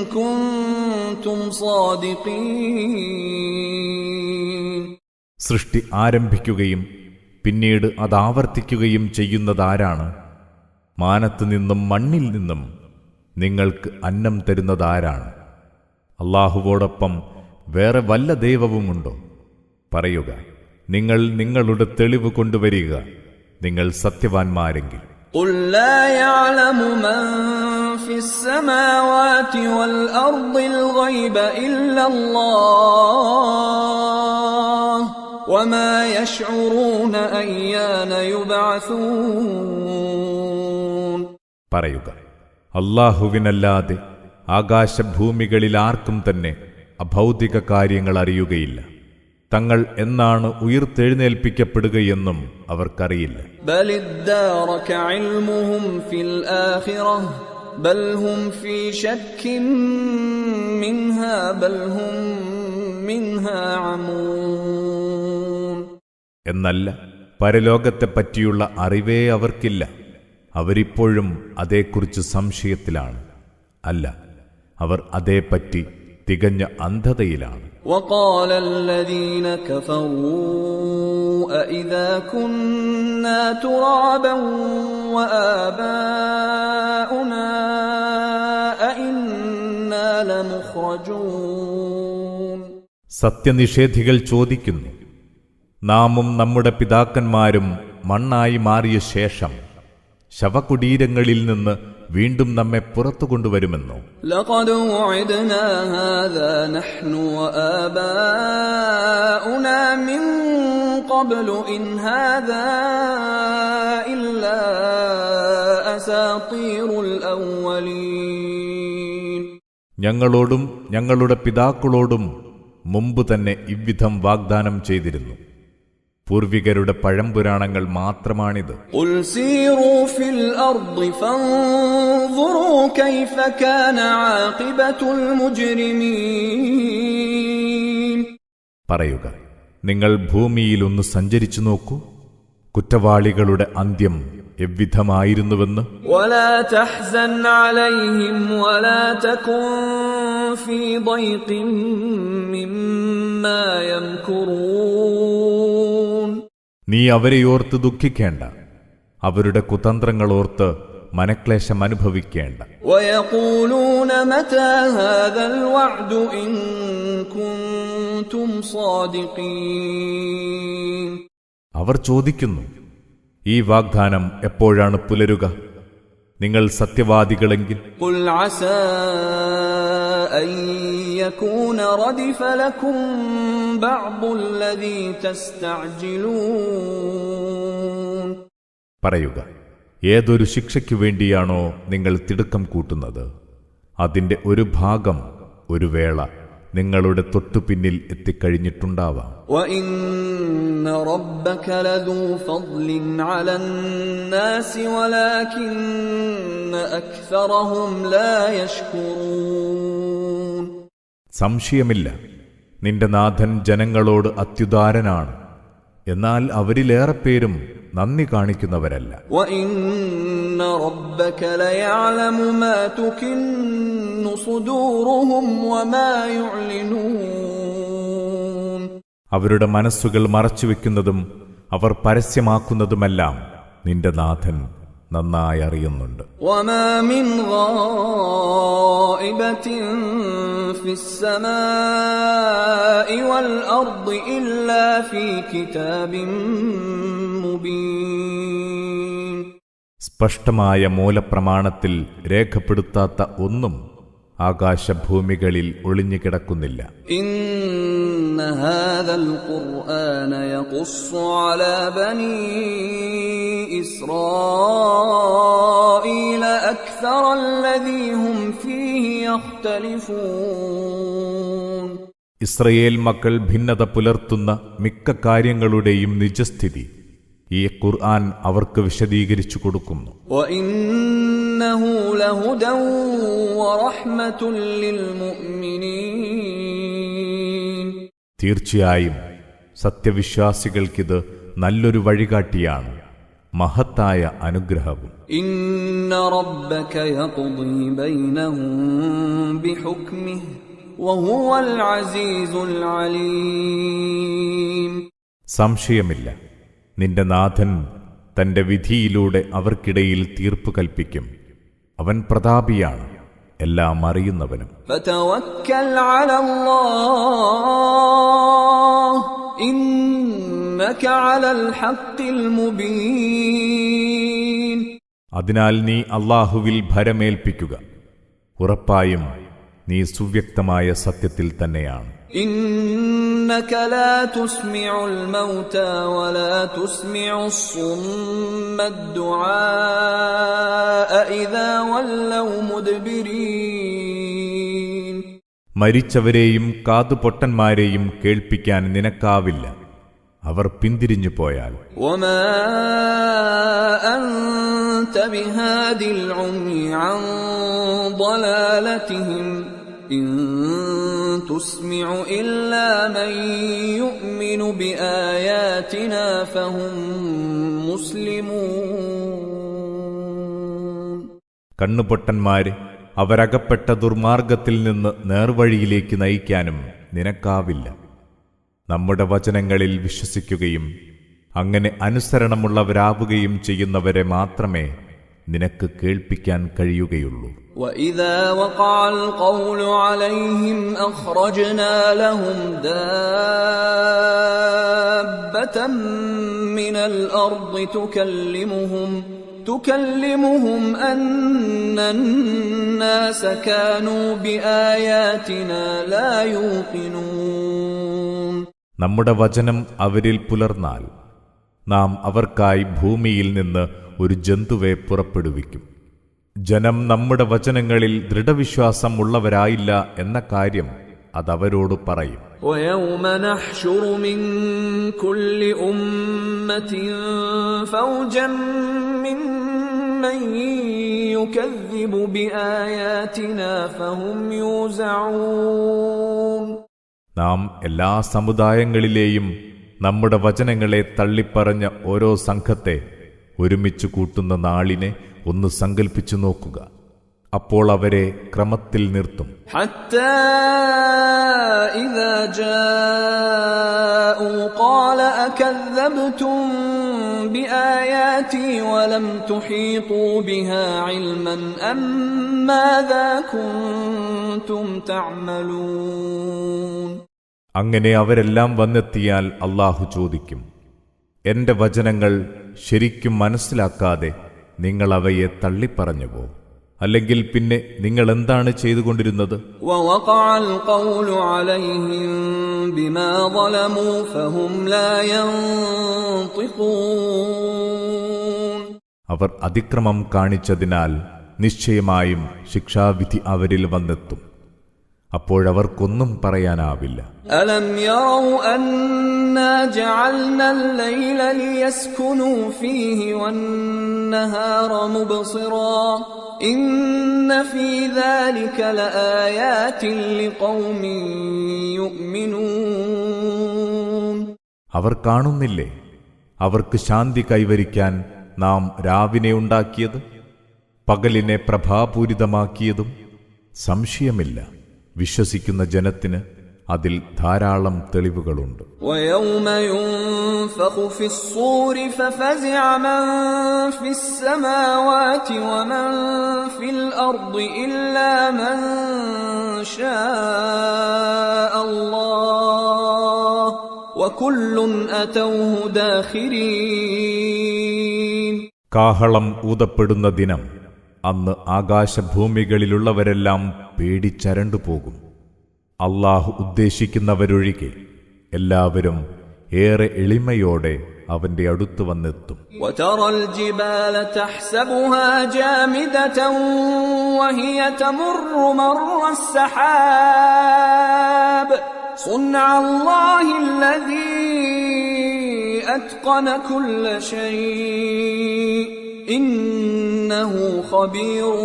كُنتُمْ صَادِقِينَ. സൃഷ്ടി ആരംഭിക്കുകയും പിന്നീട് അതാവർത്തിക്കുകയും ചെയ്യുന്നതാരാണ്? മാനത്തുനിന്നും മണ്ണിൽ നിന്നും നിങ്ങൾക്ക് അന്നം തരുന്നതാരാണ്? അല്ലാഹുവോടൊപ്പം വേറെ വല്ല ദൈവവുമുണ്ടോ? പറയുക, നിങ്ങൾ നിങ്ങളുടെ തെളിവ് കൊണ്ടുവരിക, നിങ്ങൾ സത്യവാൻമാരെങ്കിൽ. قُل لَّا يَعْلَمُ مَن فِي السَّمَاوَاتِ وَالْأَرْضِ الْغَيْبَ إِلَّا اللَّهُ وَمَا يَشْعُرُونَ أَيَّانَ يُبْعَثُونَ. പറയുക, അല്ലാഹുവിനല്ലാതെ ആകാശഭൂമികളിൽ ആർക്കും തന്നെ അഭൗതിക കാര്യങ്ങൾ അറിയുകയില്ല. തങ്ങൾ എന്നാണ് ഉയിർത്തെഴുന്നേൽപ്പിക്കപ്പെടുകയെന്നും അവർക്കറിയില്ല. بَلِ ادَّارَكَ عِلْمُهُمْ فِي الْآخِرَةِ بَلْ هُمْ فِي شَكٍّ مِّنْهَا بَلْ هُمْ مِنْهَا عَمُونَ. എന്നല്ല, പരലോകത്തെപ്പറ്റിയുള്ള അറിവേ അവർക്കില്ല. അവരിപ്പോഴും അതേക്കുറിച്ച് സംശയത്തിലാണ്. അല്ല, അവർ അതേപ്പറ്റി തികഞ്ഞ അന്ധതയിലാണ്. وَقَالَ الَّذِينَ كَفَرُوا أَإِذَا كُنَّا تُرَابًا وَآبَاؤُنَا أَإِنَّا لَمُخْرَجُونَ സത്യനിഷേധികൾ ചോദിക്കുന്നു, നാമും നമ്മുടെ പിതാക്കന്മാരും മണ്ണായി മാറിയ ശേഷം ശവകുടീരങ്ങളിൽ നിന്ന് വീണ്ടും നമ്മെ പുറത്തു കൊണ്ടുവരുമെന്നോ? لقد وعدنا هذا نحن وآباؤنا من قبل إن هذا إلا أساطير الأولين. ഞങ്ങളോടും ഞങ്ങളുടെ പിതാക്കളോടും മുമ്പ് തന്നെ ഇவ்விധം വാഗ്ദാനം ചെയ്തിരുന്നു. പൂർവികരുടെ പഴംപുരാണങ്ങൾ മാത്രമാണിത്. قل سيروا في الأرض فانظروا كيف كان عاقبة المجرمين. പറയുക, നിങ്ങൾ ഭൂമിയിലൊന്ന് സഞ്ചരിച്ചു നോക്കൂ, കുറ്റവാളികളുടെ അന്ത്യം എவ்விധമായിരുന്നുവെന്ന്. ولا تحزن عليهم ولا تكن في ضيق مما يمكرون. നീ അവരെയോർത്ത് ദുഃഖിക്കേണ്ട, അവരുടെ കുതന്ത്രങ്ങളോർത്ത് മനക്ലേശം അനുഭവിക്കേണ്ട. ويقولون متى هذا الوعد إن كنتم صادقين. അവർ ചോദിക്കുന്നു, ഈ വാഗ്ദാനം എപ്പോഴാണ് പുലരുക? നിങ്ങൾ സത്യവാദികളെങ്കിൽ. قل عسى أن يكون ردف لكم بعض الذي تستعجلون. പറയുക, ഏതൊരു ശിക്ഷയ്ക്കു വേണ്ടിയാണോ നിങ്ങൾ തിടുക്കം കൂട്ടുന്നത്, അതിന്റെ ഒരു ഭാഗം ഒരു വേള നിങ്ങളുടെ തൊട്ടുപിന്നിൽ എത്തിക്കഴിഞ്ഞിട്ടുണ്ടാവാം. وَإِنَّ رَبَّكَ لَذُو فَضْلٍ عَلَى النَّاسِ وَلَكِنَّ أَكْثَرَهُمْ لَا يَشْكُرُونَ. സംശയമില്ല, നിന്റെ നാഥൻ ജനങ്ങളോട് അത്യുദാരനാണ്, എന്നാൽ അവരിലേറെ പേരും നന്ദി കാണിക്കുന്നവരല്ല. وَإِنَّ رَبَّكَ لَيَعْلَمُ مَا تُكِنُّ صُدُورُهُمْ وَمَا يُعْلِنُونَ. അവരുടെ മനസ്സുകൾ മറച്ചുവെക്കുന്നതും അവർ പരസ്യമാക്കുന്നതുമെല്ലാം നിന്റെ നാഥൻ നന്നായി അറിയുന്നുണ്ട്. وَمَا مِنْ غَائِبَةٍ فِي السَّمَاءِ وَالْأَرْضِ إِلَّا فِي كِتَابٍ مُبِينٍ. സ്പഷ്ടമായ മൂലപ്രമാണത്തിൽ രേഖപ്പെടുത്താത്ത ഒന്നും ആകാശഭൂമികളിൽ ഒളിഞ്ഞുകിടക്കുന്നില്ല. إِنَّ هَذَا الْقُرْآنَ يَقُصُّ عَلَى بَنِي إِسْرَائِيلَ أَكْثَرَ الَّذِي هُمْ فِيهِ يَخْتَلِفُونَ. ഇസ്രയേൽ മക്കൾ ഭിന്നത പുലർത്തുന്ന മിക്ക കാര്യങ്ങളുടെയും നിജസ്ഥിതി ഈ ഖുർആൻ അവർക്ക് വിശദീകരിച്ചു കൊടുക്കുന്നു. وَإِنَّهُ لَهُدًى وَرَحْمَةٌ لِّلْمُؤْمِنِينَ. തീർച്ചയായും സത്യവിശ്വാസികൾക്കിത് നല്ലൊരു വഴികാട്ടിയാണ്, മഹത്തായ അനുഗ്രഹവും. إِنَّ رَبَّكَ يَقْضِي بَيْنَهُم بِحُكْمِهِ وَهُوَ الْعَزِيزُ الْعَلِيمُ. സംശയമില്ല, നിന്റെ നാഥൻ തന്റെ വിധിയിലൂടെ അവർക്കിടയിൽ തീർപ്പ് കൽപ്പിക്കും. അവൻ പ്രതാപിയാണ്, എല്ലാം അറിയുന്നവനും. فَتَوَكَّلْ عَلَى اللَّهِ إِنَّكَ عَلَى الْحَقِّ الْمُبِينِ. അതിനാൽ നീ അല്ലാഹുവിൽ ഭരമേൽപ്പിക്കുക, ഉറപ്പായും നീ സുവ്യക്തമായ സത്യത്തിൽ തന്നെയാണ്. إِنَّكَ لَا تُسْمِعُ الْمَوْتَى وَلَا تُسْمِعُ الصُّمَّ الدُّعَاءَ إِذَا وَلَّوْا مُدْبِرِينَ. മരിച്ചവരെയും കാതുപൊട്ടന്മാരെയും കേൾപ്പിക്കാൻ നിനക്കാവില്ല, അവർ പിന്തിരിഞ്ഞു പോയാൽ. وَمَا أَنْتَ بِهَادِ الْعُمْيِ عَنْ ضَلَالَتِهِمْ إِن تُسْمِعُ إِلَّا مَن يُؤْمِنُ بِآيَاتِنَا فَهُمْ مُسْلِمُونَ. കണ്ണുപൊട്ടന്മാരെ അവരകപ്പെട്ട ദുർമാർഗത്തിൽ നിന്ന് നേർവഴിയിലേക്ക് നയിക്കാനും നിനക്കാവില്ല. നമ്മുടെ വചനങ്ങളിൽ വിശ്വസിക്കുകയും അങ്ങനെ അനുസരണമുള്ളവരാവുകയും ചെയ്യുന്നവരെ മാത്രമേ നിനക്ക് കേൾപ്പിക്കാൻ കഴിയുകയുള്ളൂ. وَإِذَا وَقَعَ الْقَوْلُ عَلَيْهِمْ أَخْرَجْنَا لَهُمْ دَابَّةً مِّنَ الْأَرْضِ تُكَلِّمُهُمْ أَنَّ النَّاسَ كَانُوا بِآيَاتِنَا لَا يُوقِنُونَ. നമ്മുടെ വചനം അവരിൽ പുലർന്നാൽ നാം അവർക്കായി ഭൂമിയിൽ നിന്ന് ഒരു ജന്തുവെ പുറപ്പെടുവിക്കും. ജനം നമ്മുടെ വചനങ്ങളിൽ ദൃഢവിശ്വാസം ഉള്ളവരായില്ല എന്ന കാര്യം അതവരോട് പറയും. وَيَوْمَ نَحْشُرُ مِنْ كُلِّ أُمَّةٍ فَوْجًا مِّمَّنْ يُكَذِّبُ بِآيَاتِنَا فَهُمْ يُوزَعُونَ. നാം എല്ലാ സമുദായങ്ങളിലെയും നമ്മുടെ വചനങ്ങളെ തള്ളിപ്പറഞ്ഞ ഓരോ സംഘത്തെ ഒരുമിച്ച് കൂട്ടുന്ന നാളിനെ ഒന്ന് സങ്കൽപ്പിച്ചു നോക്കുക. അപ്പോൾ അവരെ ക്രമത്തിൽ നിർത്തും. حتى إذا جاءوا قال أكذبتم بآياتي ولم تحيطوا بها علما أم ماذا كنتم تعملون. അങ്ങനെ അവരെല്ലാം വന്നെത്തിയാൽ അല്ലാഹു ചോദിക്കും, എന്റെ വചനങ്ങൾ ശരിക്കും മനസ്സിലാക്കാതെ നിങ്ങൾ അവയെ തള്ളിപ്പറഞ്ഞുവോ? അല്ലെങ്കിൽ പിന്നെ നിങ്ങൾ എന്താണ് ചെയ്തുകൊണ്ടിരുന്നത്? ووقع القول عليهم بما ظلموا فهم لا ينطقون. അവർ അതിക്രമം കാണിച്ചതിനാൽ നിശ്ചയമായും ശിക്ഷാവിധി അവരിൽ വന്നെത്തും. അപ്പോഴവർക്കൊന്നും പറയാനാവില്ല. ألم يروا أنا جعلنا الليل ليسكنوا فيه والنهار مبصرا إن في ذلك لآيات لقوم يؤمنون. അവർ കാണുന്നില്ലേ അവർക്ക് ശാന്തി കൈവരിക്കാൻ നാം രാവിനെ ഉണ്ടാക്കിയത്, പകലിനെ പ്രഭാപൂരിതമാക്കിയതും? സംശയമില്ല, വിശ്വസിക്കുന്ന ജനത്തിന് അതിൽ ധാരാളം തെളിവുകളുണ്ട്. ويوم ينفخ في الصور ففزع من في السماوات ومن في الأرض إلا من شاء الله وكل أتوه داخرين. കാഹളം ഊതപ്പെടുന്ന ദിനം, അന്ന് ആകാശഭൂമികളിലുള്ളവരെല്ലാം പേടിച്ചരണ്ടുപോകും. അല്ലാഹു ഉദ്ദേശിക്കുന്നവരൊഴികെ എല്ലാവരും ഏറെ എളിമയോടെ അവന്റെ അടുത്ത് വന്നെത്തും. وترى الجبال تحسبها جامدة وهي تمر مر السحاب صنع الله الذي أتقن كل شيء إنه خبير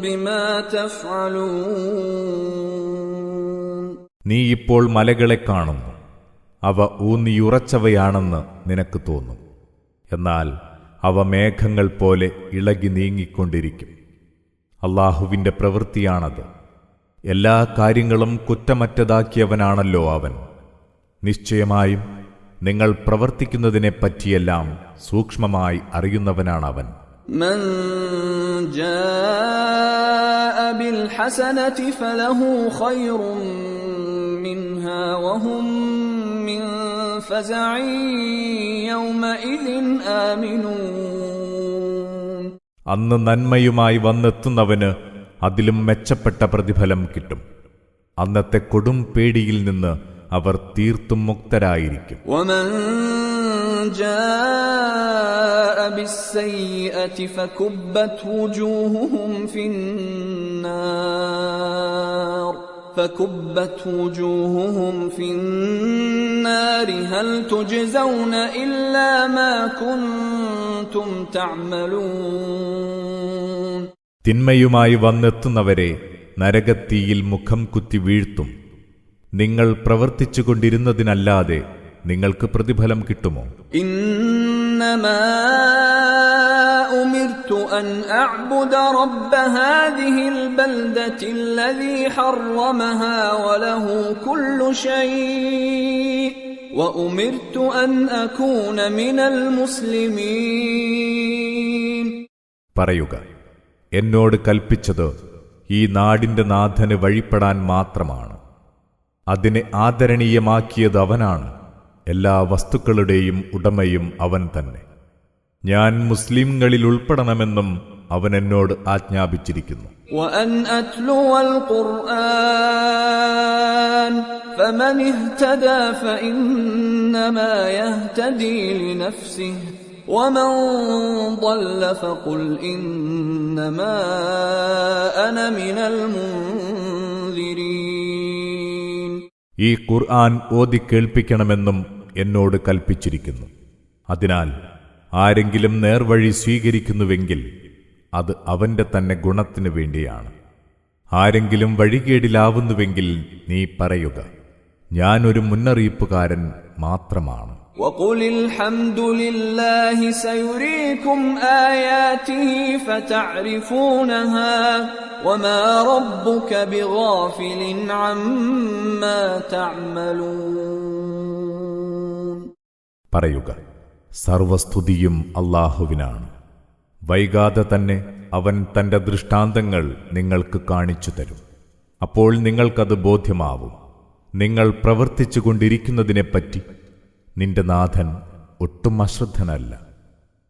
بما تفعلون. നീ ഇപ്പോൾ മലകളെ കാണുന്നു, അവ ഊന്നിയുറച്ചവയാണെന്ന് നിനക്ക് തോന്നും. എന്നാൽ അവ മേഘങ്ങൾ പോലെ ഇളകി നീങ്ങിക്കൊണ്ടിരിക്കും. അല്ലാഹുവിന്റെ പ്രവൃത്തിയാണത്. എല്ലാ കാര്യങ്ങളും കുറ്റമറ്റതാക്കിയവനാണല്ലോ അവൻ. നിശ്ചയമായും നിങ്ങൾ പ്രവർത്തിക്കുന്നതിനെപ്പറ്റിയെല്ലാം സൂക്ഷ്മമായി അറിയുന്നവനാണവൻ. من جاء بالحسنة فله خير منها وهم من فزع يومئذ آمنون. അന്ന് നന്മയുമായി വന്നെത്തുന്നവന് അതിലും മെച്ചപ്പെട്ട പ്രതിഫലം കിട്ടും. അന്നത്തെ കൊടും പേടിയിൽ നിന്ന് അവർ തീർത്തും മുക്തരായിരിക്കും. ومن جاء بالسيئة فكبت وجوههم في النار هل تجزون إلا ما كنتم تعملون. തിന്മയുമായി വന്നെത്തുന്നവരെ നരകത്തീയിൽ മുഖം കുത്തി വീഴ്ത്തും. നിങ്ങൾ പ്രവർത്തിച്ചുകൊണ്ടിരുന്നതിനല്ലാതെ നിങ്ങൾക്ക് പ്രതിഫലം കിട്ടുമോ? إنما أمرت أن أعبد رب هذه البلدة الذي حرمها وله كل شيء وأمرت أن أكون من المسلمين. പറയുക, എന്നോട് കൽപ്പിച്ചത് ഈ നാടിന്റെ നാഥന് വഴിപ്പെടാൻ മാത്രമാണ്. അതിനെ ആദരണീയമാക്കിയത് അവനാണ്. എല്ലാ വസ്തുക്കളുടെയും ഉടമയും അവൻ തന്നെ. ഞാൻ മുസ്ലിംകളിൽ ഉൾപ്പെടണമെന്നും അവൻ എന്നോട് ആജ്ഞാപിച്ചിരിക്കുന്നു. وأن أتلو القرآن فمن اهتدى فإنما يهتدي لنفسه ومن ضل فقل إنما أنا من المنذرين. ഈ ഖുർആൻ ഓതി കേൾപ്പിക്കണമെന്നും എന്നോട് കൽപ്പിച്ചിരിക്കുന്നു. അതിനാൽ ആരെങ്കിലും നേർവഴി സ്വീകരിക്കുന്നുവെങ്കിൽ അത് അവന്റെ തന്നെ ഗുണത്തിനു വേണ്ടിയാണ്. ആരെങ്കിലും വഴികേടിലാവുന്നുവെങ്കിൽ നീ പറയുക, ഞാനൊരു മുന്നറിയിപ്പുകാരൻ മാത്രമാണ്. وقل الحمد لله سيريكم آياته فتعرفونها وما ربك بغافل عما تعملون. പറയുക, സർവസ്തുതിയും അല്ലാഹുവിനാണ്. വൈകാതെ തന്നെ അവൻ തന്റെ ദൃഷ്ടാന്തങ്ങൾ നിങ്ങൾക്ക് കാണിച്ചു തരും. അപ്പോൾ നിങ്ങൾക്കത് ബോധ്യമാവും. നിങ്ങൾ പ്രവർത്തിച്ചുകൊണ്ടിരിക്കുന്നതിനെപ്പറ്റി നിന്റെ നാഥൻ ഒട്ടും അശ്രദ്ധനല്ല.